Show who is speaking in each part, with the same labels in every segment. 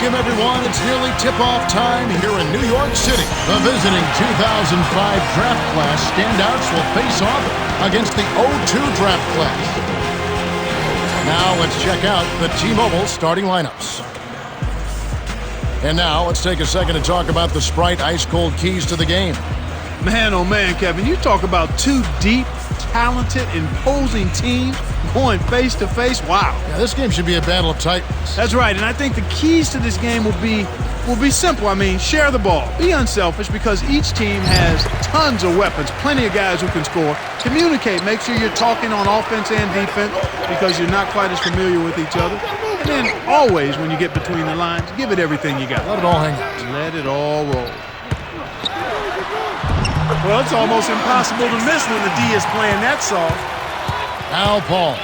Speaker 1: Welcome, everyone. It's nearly tip-off time here in New York City. The visiting 2005 draft class standouts will face off against the 02 draft class. Now let's check out the T-Mobile starting lineups. And now let's take a second to talk about the Sprite ice-cold keys to the game.
Speaker 2: Man, oh man, Kevin, you talk about two deep, talented, imposing teams going face-to-face. Wow.
Speaker 1: Yeah, this game should be a battle of titans.
Speaker 2: That's right, and I think the keys to this game will be simple. I mean, share the ball. Be unselfish because each team has tons of weapons, plenty of guys who can score. Communicate. Make sure you're talking on offense and defense because you're not quite as familiar with each other. And then always, when you get between the lines, give it everything you got.
Speaker 1: Let it all hang out.
Speaker 2: Let it all roll. Well, it's almost impossible to miss when the D is playing that soft.
Speaker 1: Al Paul.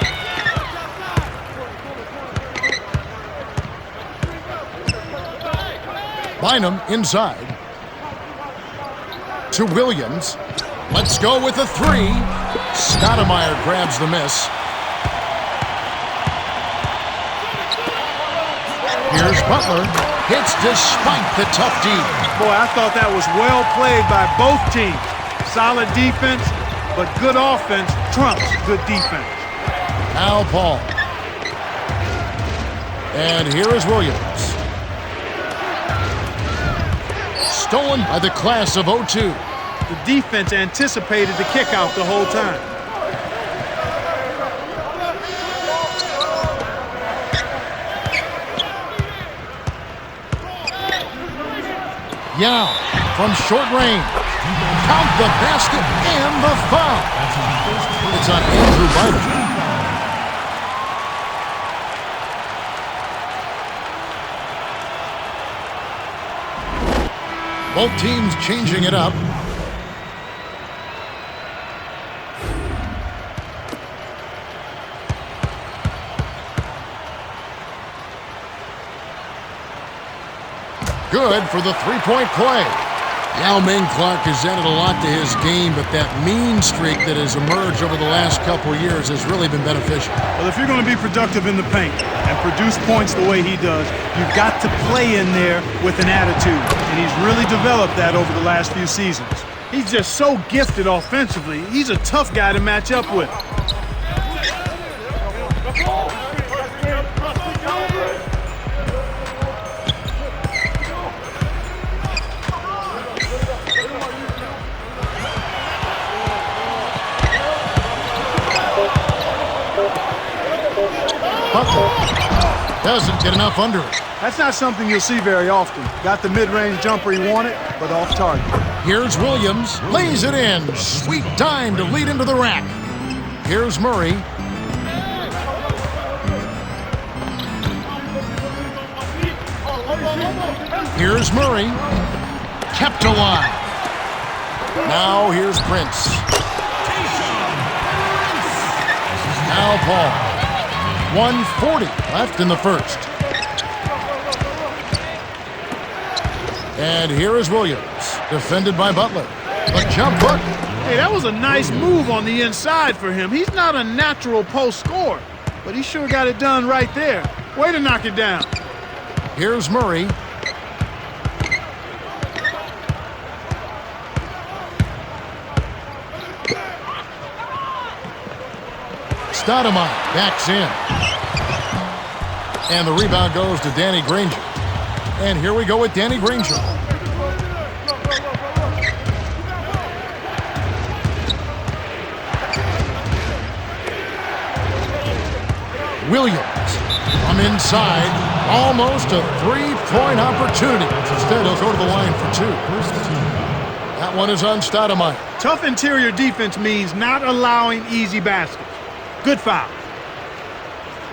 Speaker 1: Bynum inside. To Williams. Let's go with a three. Stoudemire grabs the miss. Here's Butler. Hits despite the tough D.
Speaker 2: Boy, I thought that was well played by both teams. Solid defense, but good offense trumps good defense.
Speaker 1: Al Paul. And here is Williams. Stolen by the class of 02.
Speaker 2: The defense anticipated the kick out the whole time.
Speaker 1: Yao from short range. Count the basket and the foul. It's on Andrew Bynum. Both teams changing it up. Good for the three-point play. Yao Ming Clark has added a lot to his game, but that mean streak that has emerged over the last couple of years has really been beneficial.
Speaker 2: Well, if you're going to be productive in the paint and produce points the way he does, you've got to play in there with an attitude. And he's really developed that over the last few seasons. He's just so gifted offensively. He's a tough guy to match up with.
Speaker 1: Doesn't get enough under it.
Speaker 2: That's not something you'll see very often. Got the mid-range jumper he wanted, but off target.
Speaker 1: Here's Williams. Lays it in. Sweet time to lead into the rack. Here's Murray. Here's Murray. Kept alive. Now here's Prince. Al Paul. 1:40 left in the first. And here is Williams, defended by Butler. A jump hook.
Speaker 2: Hey, that was a nice move on the inside for him. He's not a natural post scorer, but he sure got it done right there. Way to knock it down.
Speaker 1: Here's Murray. Stoudemire backs in. And the rebound goes to Danny Granger. And here we go with Danny Granger. Williams from inside. Almost a three-point opportunity. Instead, he'll go to the line for two. That one is on Stoudemire.
Speaker 2: Tough interior defense means not allowing easy baskets. Good foul.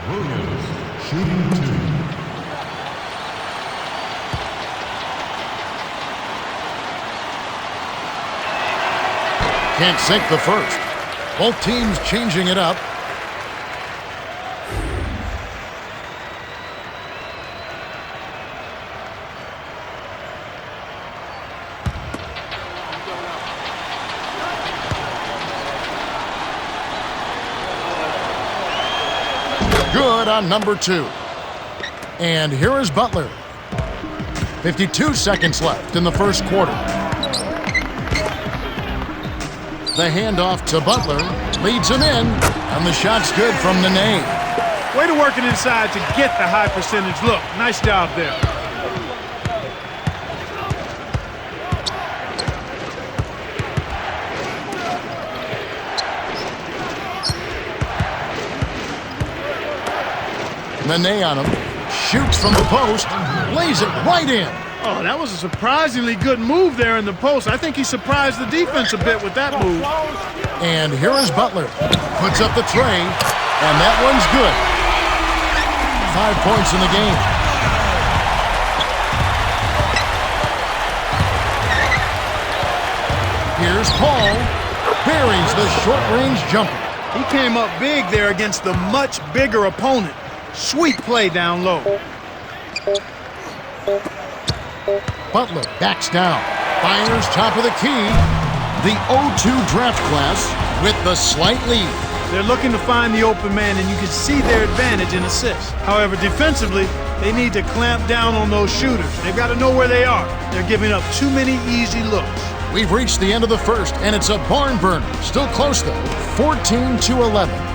Speaker 3: Williams shooting two.
Speaker 1: Can't sink the first. Both teams changing it up. Good on number two. And here is Butler. 52 seconds left in the first quarter. The handoff to Butler leads him in, and the shot's good from Nene.
Speaker 2: Way to work it inside to get the high percentage look. Nice job there.
Speaker 1: Nene on him. Shoots from the post. Lays it right in.
Speaker 2: Oh, that was a surprisingly good move there in the post. I think he surprised the defense a bit with that move.
Speaker 1: And here is Butler. Puts up the tray, and that one's good. 5 points in the game. Here's Paul. Buries the short-range jumper.
Speaker 2: He came up big there against the much bigger opponent. Sweet play down low.
Speaker 1: Butler backs down. Fires top of the key. The 0-2 draft class with the slight lead.
Speaker 2: They're looking to find the open man, and you can see their advantage in assists. However, defensively, they need to clamp down on those shooters. They've got to know where they are. They're giving up too many easy looks.
Speaker 1: We've reached the end of the first, and it's a barn burner. Still close, though. 14-11.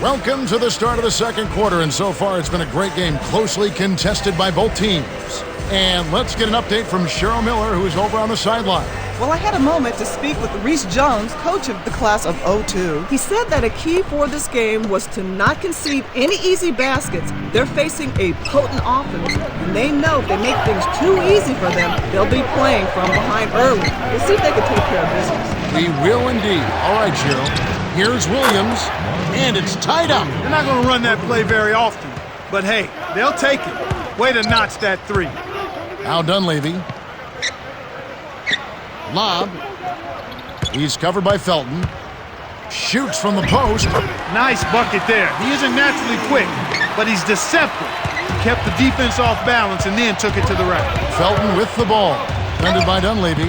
Speaker 1: Welcome to the start of the second quarter, and so far it's been a great game, closely contested by both teams. And let's get an update from Cheryl Miller, who is over on the sideline.
Speaker 4: Well, I had a moment to speak with Reese Jones, coach of the class of 02. He said that a key for this game was to not concede any easy baskets. They're facing a potent offense, and they know if they make things too easy for them, they'll be playing from behind early. We'll see if they can take care of business.
Speaker 1: We will indeed. All right, Cheryl. Here's Williams, and it's tied up.
Speaker 2: They're not going to run that play very often, but hey, they'll take it. Way to notch that three.
Speaker 1: Now Dunleavy. Lob. He's covered by Felton. Shoots from the post.
Speaker 2: Nice bucket there. He isn't naturally quick, but he's deceptive. He kept the defense off balance and then took it to the rack.
Speaker 1: Felton with the ball. Defended by Dunleavy.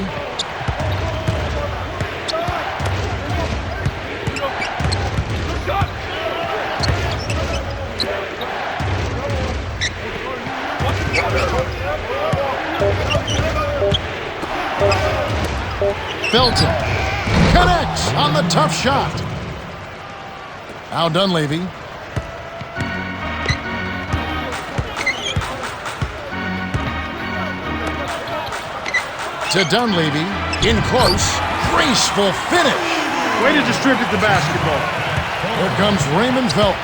Speaker 1: Felton connects on the tough shot. Now Dunleavy. To Dunleavy. In close. Graceful finish.
Speaker 2: Way to distribute the basketball.
Speaker 1: Here comes Raymond Felton.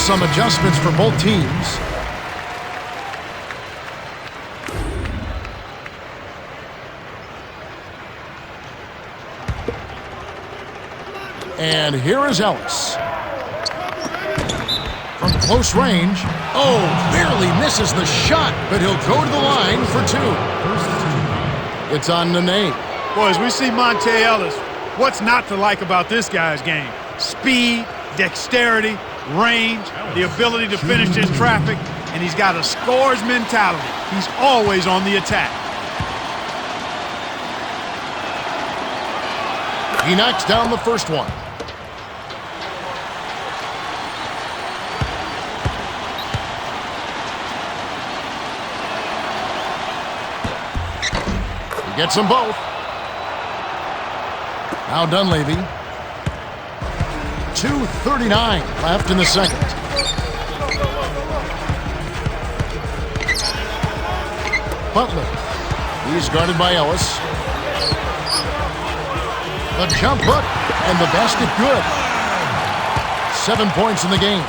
Speaker 1: Some adjustments for both teams. And here is Ellis. From close range. Oh, barely misses the shot, but he'll go to the line for two. It's on Nene.
Speaker 2: Boys, we see Monte Ellis. What's not to like about this guy's game? Speed, dexterity, range, the ability to finish his traffic, and he's got a scorer's mentality. He's always on the attack.
Speaker 1: He knocks down the first one. He gets them both. Now Dunleavy. 2:39 left in the second. Butler. He's guarded by Ellis. The jump hook and the basket good. 7 points in the game.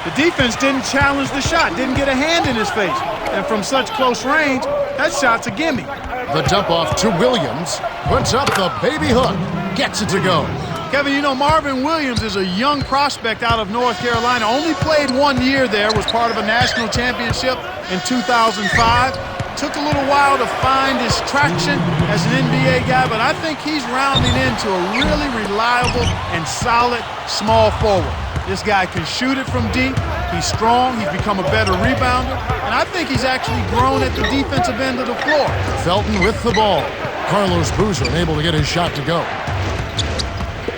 Speaker 2: The defense didn't challenge the shot, didn't get a hand in his face. And from such close range, that shot's a gimme.
Speaker 1: The dump off to Williams. Puts up the baby hook. Gets it to go.
Speaker 2: Kevin, you know, Marvin Williams is a young prospect out of North Carolina. Only played 1 year there, was part of a national championship in 2005. Took a little while to find his traction as an NBA guy, but I think he's rounding into a really reliable and solid small forward. This guy can shoot it from deep. He's strong. He's become a better rebounder. And I think he's actually grown at the defensive end of the floor.
Speaker 1: Felton with the ball. Carlos Boozer unable to get his shot to go.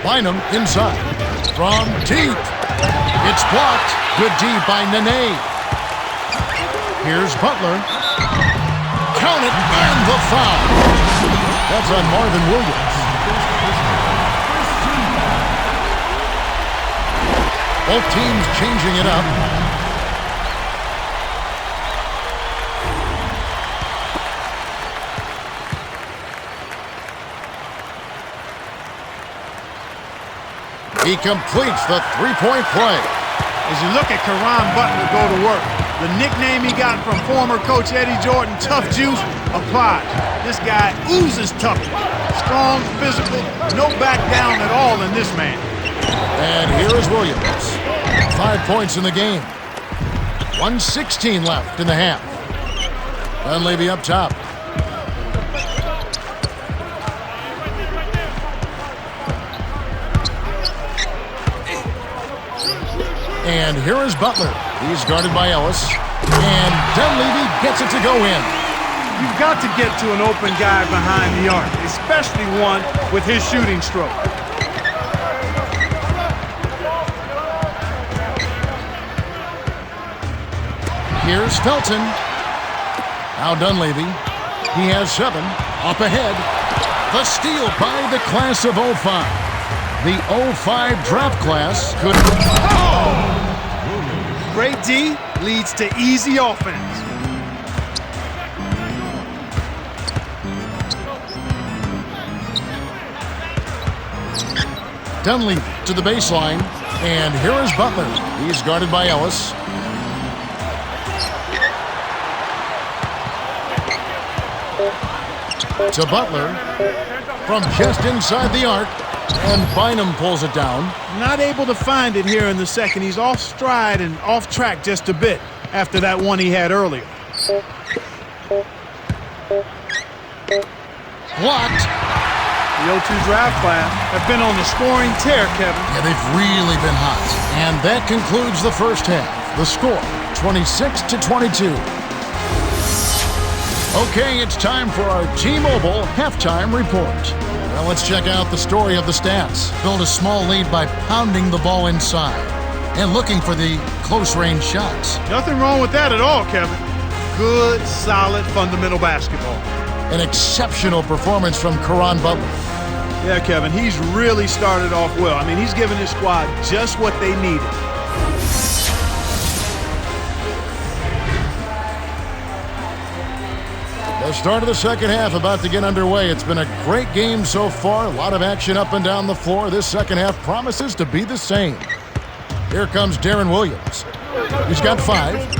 Speaker 1: Bynum inside. From deep. It's blocked. Good D by Nene. Here's Butler. Count it, and the foul. That's on Marvin Williams. Both teams changing it up. He completes the three-point play.
Speaker 2: As you look at Caron Butler go to work, the nickname he got from former coach Eddie Jordan, Tough Juice, applies. This guy oozes toughness. Strong, physical, no back down at all in this man.
Speaker 1: And here is Williams. 5 points in the game. 1:16 left in the half. Dunleavy up top. And here is Butler. He's guarded by Ellis. And Dunleavy gets it to go in.
Speaker 2: You've got to get to an open guy behind the arc, especially one with his shooting stroke.
Speaker 1: Here's Felton. Now Dunleavy. He has 7. Up ahead. The steal by the class of 05. The 05 draft class could...
Speaker 2: Oh! Great D leads to easy offense.
Speaker 1: Dunleavy to the baseline. And here is Butler. He's guarded by Ellis. To Butler. From just inside the arc. And Bynum pulls it down.
Speaker 2: Not able to find it here in the second. He's off stride and off track just a bit after that one he had earlier.
Speaker 1: Blocked.
Speaker 2: The 02 draft class have been on the scoring tear, Kevin.
Speaker 1: Yeah, they've really been hot. And that concludes the first half. The score, 26-22. Okay, it's time for our T-Mobile halftime report. Well, let's check out the story of the stats. Build a small lead by pounding the ball inside and looking for the close-range shots.
Speaker 2: Nothing wrong with that at all, Kevin. Good, solid, fundamental basketball.
Speaker 1: An exceptional performance from Caron Butler.
Speaker 2: Yeah, Kevin, he's really started off well. I mean, he's given his squad just what they needed.
Speaker 1: The start of the second half about to get underway. It's been a great game so far. A lot of action up and down the floor. This second half promises to be the same. Here comes Darren Williams. He's got 5.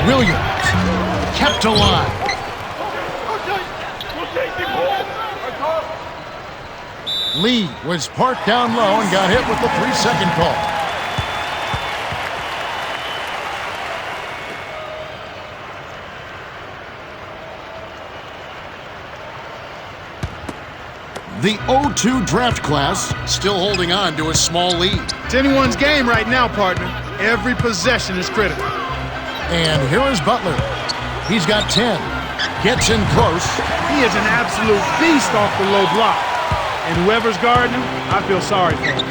Speaker 1: Williams kept alive. Lee was parked down low and got hit with the 3-second call. The 02 draft class still holding on to a small lead.
Speaker 2: It's anyone's game right now, partner. Every possession is critical.
Speaker 1: And here is Butler. He's got 10. Gets in close.
Speaker 2: He is an absolute beast off the low block. And whoever's guarding him, I feel sorry for him.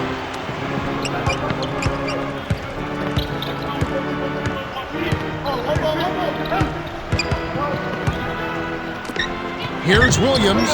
Speaker 1: Here's Williams,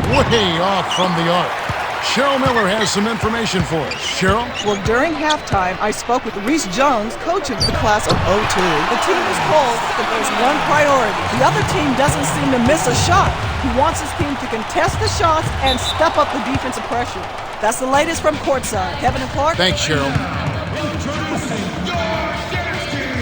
Speaker 1: way off from the arc. Cheryl Miller has some information for us. Cheryl?
Speaker 4: Well, during halftime, I spoke with Reese Jones, coach of the class of '02. The team was told that there's one priority. The other team doesn't seem to miss a shot. He wants his team to contest the shots and step up the defensive pressure. That's the latest from courtside. Kevin and Clark?
Speaker 1: Thanks, Cheryl.
Speaker 3: Introducing your dance team.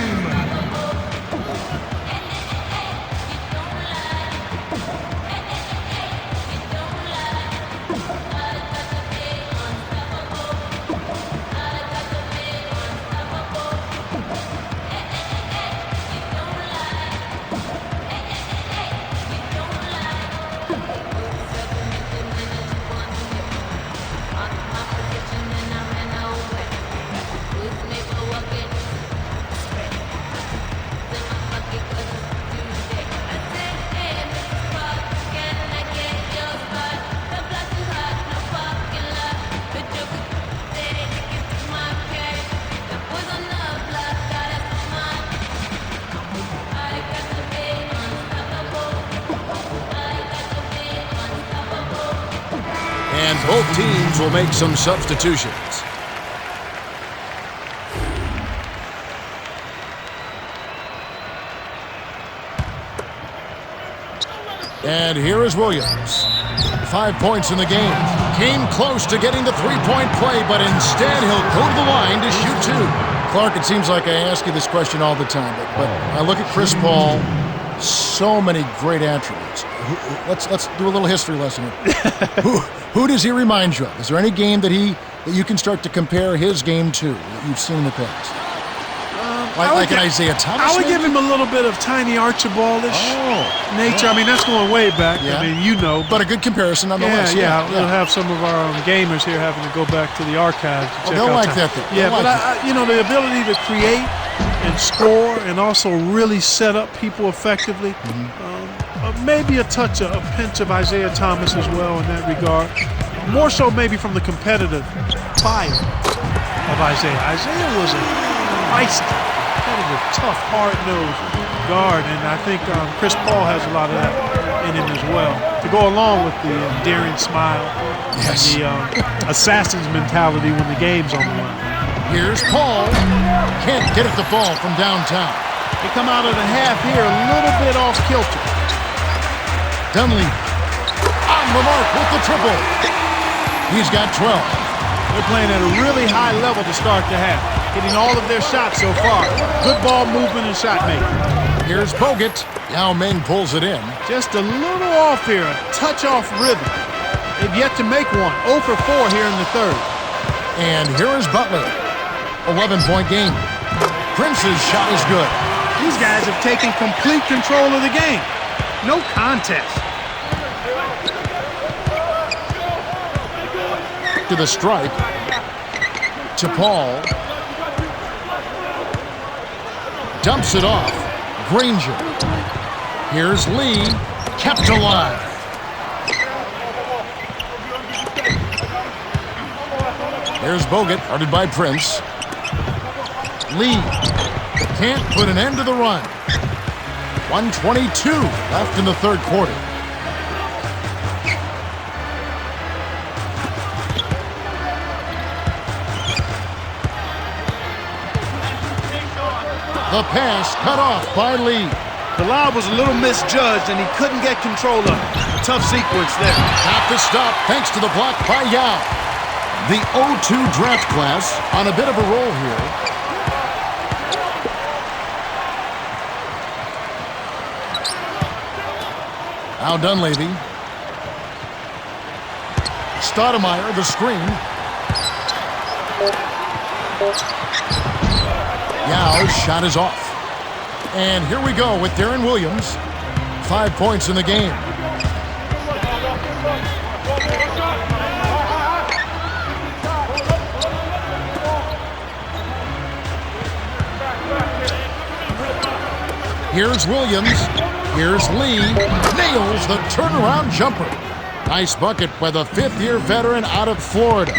Speaker 1: And both teams will make some substitutions. And here is Williams. 5 points in the game. Came close to getting the three-point play, but instead he'll go to the line to shoot two. Clark, it seems like I ask you this question all the time, but I look at Chris Paul, so many great attributes. Let's do a little history lesson here. Who does he remind you of? Is there any game that you can start to compare his game to that you've seen in the past? Like an Isaiah Thomas?
Speaker 2: I would give him a little bit of Tiny Archibald-ish nature. I mean, that's going way back.
Speaker 1: Yeah.
Speaker 2: I mean, you know.
Speaker 1: But a good comparison nonetheless.
Speaker 2: Yeah. We'll have some of our gamers here having to go back to the archives to check
Speaker 1: they'll
Speaker 2: out
Speaker 1: like that.
Speaker 2: Yeah, but the ability to create and score and also really set up people effectively. Maybe a pinch of Isaiah Thomas as well in that regard. More so maybe from the competitive fire of Isaiah. Isaiah was a feisty, competitive, tough, hard-nosed guard, and I think Chris Paul has a lot of that in him as well. To go along with the endearing smile and the assassin's mentality when the game's on the line.
Speaker 1: Here's Paul. Can't get it to fall from downtown.
Speaker 2: They come out of the half here a little bit off kilter.
Speaker 1: Dunleavy on the mark with the triple. He's got 12.
Speaker 2: They're playing at a really high level to start the half, hitting all of their shots so far. Good ball movement and shot making.
Speaker 1: Here's Bogut. Yao Ming pulls it in.
Speaker 2: Just a little off here, a touch off rhythm. They've yet to make one. 0 for 4 here in the third.
Speaker 1: And here is Butler. 11-point game. Prince's shot is good.
Speaker 2: These guys have taken complete control of the game. No contest.
Speaker 1: To the strike. To Paul. Dumps it off. Granger. Here's Lee. Kept alive. Here's Bogut, guarded by Prince. Lee can't put an end to the run. 1:22 left in the third quarter. The pass cut off by Lee.
Speaker 2: The lob was a little misjudged, and he couldn't get control of it. A tough sequence there.
Speaker 1: Have to stop thanks to the block by Yao. The 0-2 draft class on a bit of a roll here. Now Dunleavy. Stoudemire, the screen. Yao's shot is off. And here we go with Darren Williams. 5 points in the game. Here's Williams. Here's Lee. Nails the turnaround jumper. Nice bucket by the fifth-year veteran out of Florida.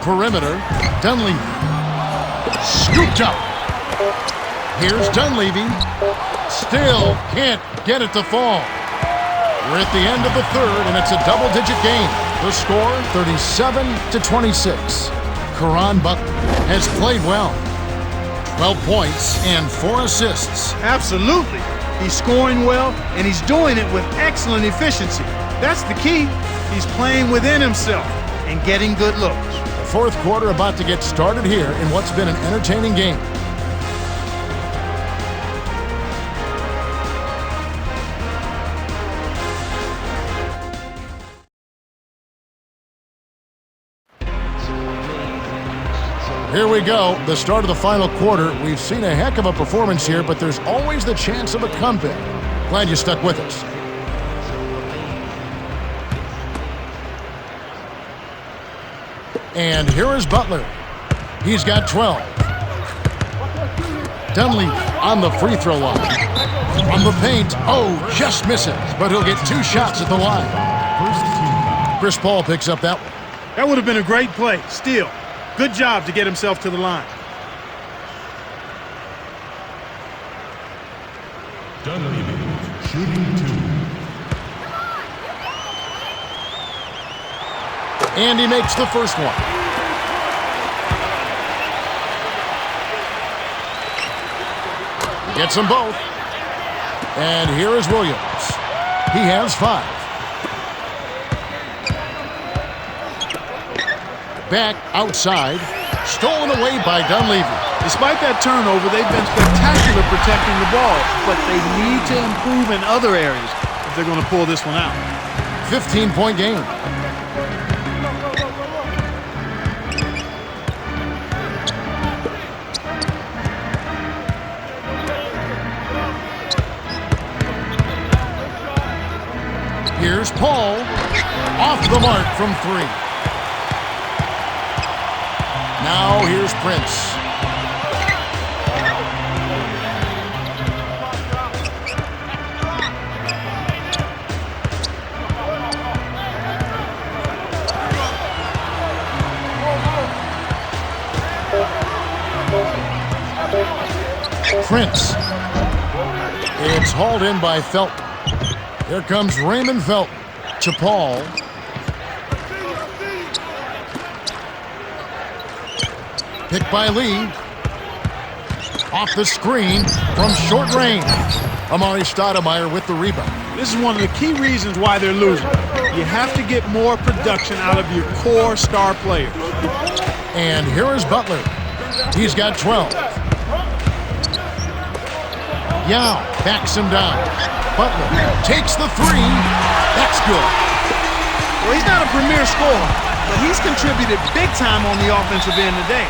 Speaker 1: Perimeter. Dunleavy. Scooped up. Here's Dunleavy. Still can't get it to fall. We're at the end of the third, and it's a double-digit game. The score, 37-26. Caron Butler has played well. 12 points and 4 assists.
Speaker 2: Absolutely. He's scoring well, and he's doing it with excellent efficiency. That's the key. He's playing within himself and getting good looks.
Speaker 1: The fourth quarter about to get started here in what's been an entertaining game. Here we go, the start of the final quarter. We've seen a heck of a performance here, but there's always the chance of a comeback. Glad you stuck with us. And here is Butler. He's got 12. Dunleavy on the free throw line. From the paint, just misses, but he'll get 2 shots at the line. Chris Paul picks up that one.
Speaker 2: That would have been a great play. Steal. Good job to get himself to the line.
Speaker 3: Dunleavy shooting 2.
Speaker 1: And he makes the first one. He gets them both. And here is Williams. He has 5. Back outside, stolen away by Dunleavy.
Speaker 2: Despite that turnover, they've been spectacular protecting the ball, but they need to improve in other areas if they're going to pull this one out.
Speaker 1: 15-point game. Here's Paul, off the mark from 3. Now here's Prince. Prince. It's hauled in by Felton. Here comes Raymond Felton to Paul. Picked by Lee. Off the screen from short range. Amari Stoudemire with the rebound.
Speaker 2: This is one of the key reasons why they're losing. You have to get more production out of your core star players.
Speaker 1: And here is Butler. He's got 12. Yao backs him down. Butler takes the 3. That's good.
Speaker 2: Well, he's not a premier scorer, but he's contributed big time on the offensive end today.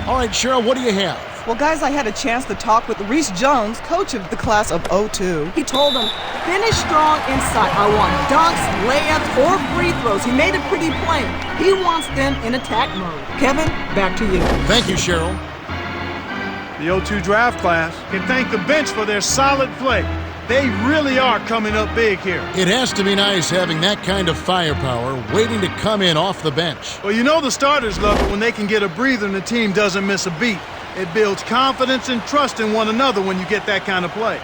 Speaker 1: All right, Cheryl, what do you have?
Speaker 4: Well, guys, I had a chance to talk with Reese Jones, coach of the class of '02. He told them, finish strong inside. I want dunks, layups, or free throws. He made it pretty plain. He wants them in attack mode. Kevin, back to you.
Speaker 1: Thank you, Cheryl.
Speaker 2: The '02 draft class can thank the bench for their solid play. They really are coming up big here.
Speaker 1: It has to be nice having that kind of firepower waiting to come in off the bench.
Speaker 2: Well, you know the starters love it when they can get a breather and the team doesn't miss a beat. It builds confidence and trust in one another when you get that kind of play.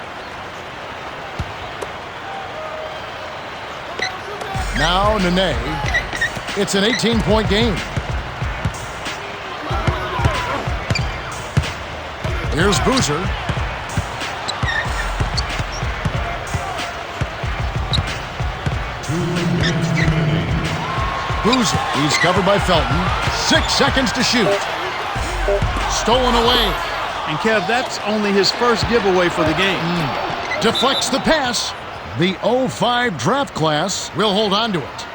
Speaker 1: Now Nene. It's an 18-point game. Here's Boozer. Boozer, he's covered by Felton. 6 seconds to shoot. Stolen away.
Speaker 2: And Kev, that's only his first giveaway for the game.
Speaker 1: Deflects the pass. The 05 draft class will hold on to it.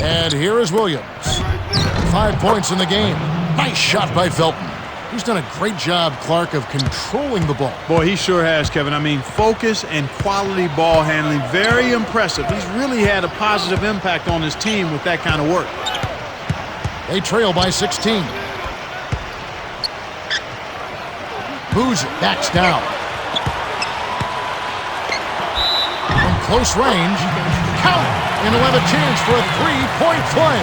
Speaker 1: And here is Williams. 5 points in the game. Nice shot by Felton. He's done a great job, Clark, of controlling the ball.
Speaker 2: Boy, he sure has, Kevin. I mean, focus and quality ball handling, very impressive. He's really had a positive impact on his team with that kind of work.
Speaker 1: They trail by 16. Boozer backs down. From close range, count it, and he'll have a chance for a three-point play.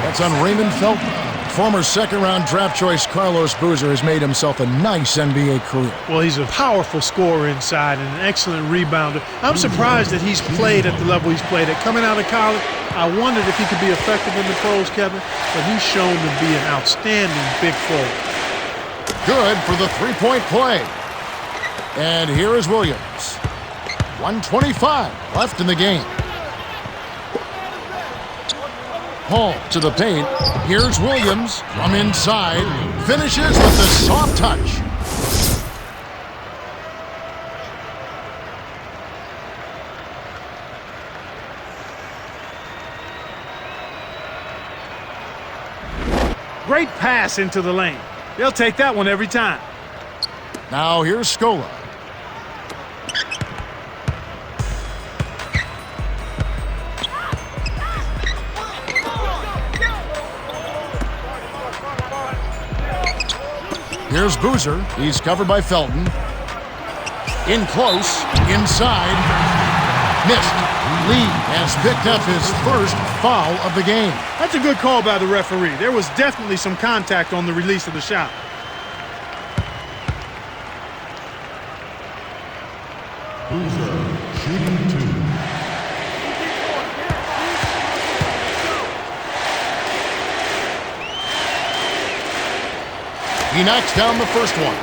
Speaker 1: That's on Raymond Felton. Former second-round draft choice Carlos Boozer has made himself a nice NBA career.
Speaker 2: Well, he's a powerful scorer inside and an excellent rebounder. I'm surprised that he's played at the level he's played at. Coming out of college, I wondered if he could be effective in the pros, Kevin, but he's shown to be an outstanding big forward.
Speaker 1: Good for the three-point play. And here is Williams. 1:25 left in the game. Hall to the paint. Here's Williams from inside. Finishes with the soft touch.
Speaker 2: Great pass into the lane. They'll take that one every time.
Speaker 1: Now here's Scola. Here's Boozer. He's covered by Felton. In close. Inside. Missed. Lee has picked up his first foul of the game.
Speaker 2: That's a good call by the referee. There was definitely some contact on the release of the shot.
Speaker 3: Boozer, shooting 2.
Speaker 1: He knocks down the first one.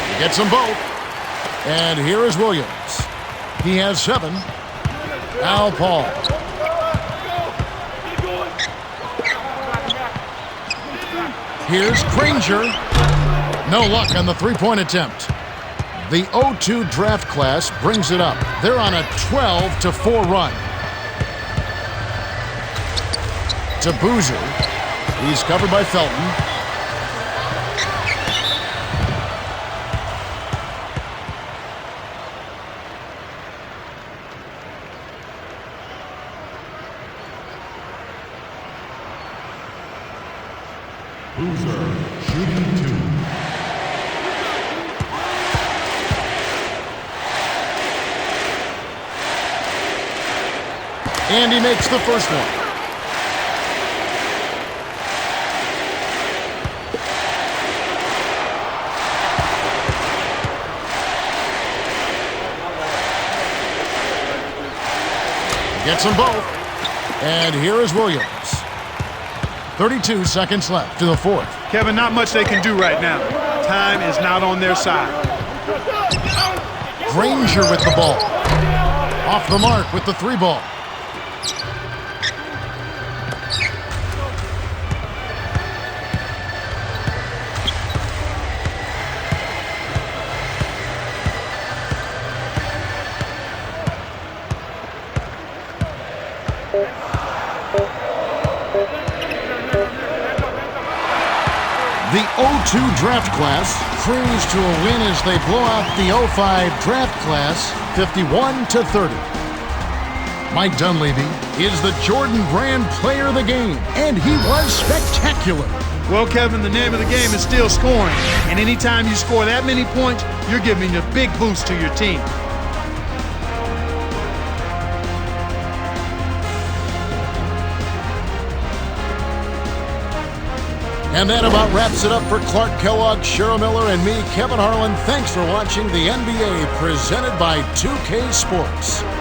Speaker 1: He gets them both. And here is Williams. He has 7. Al Paul. Here's Granger. No luck on the three-point attempt. The 02 draft class brings it up. They're on a 12-4 run. To Boozer. He's covered by Felton.
Speaker 3: Boozer, shooting 2.
Speaker 1: And he makes the first one. Gets them both. And here is Williams. 32 seconds left to the fourth.
Speaker 2: Kevin, not much they can do right now. Time is not on their side.
Speaker 1: Granger with the ball. Off the mark with the 3 ball. The 02 draft class cruise to a win as they blow out the 05 draft class 51-30. Mike Dunleavy is the Jordan Brand player of the game, and he was spectacular.
Speaker 2: Well, Kevin, the name of the game is still scoring. And anytime you score that many points, you're giving a big boost to your team.
Speaker 1: And that about wraps it up for Clark Kellogg, Cheryl Miller, and me, Kevin Harlan. Thanks for watching the NBA presented by 2K Sports.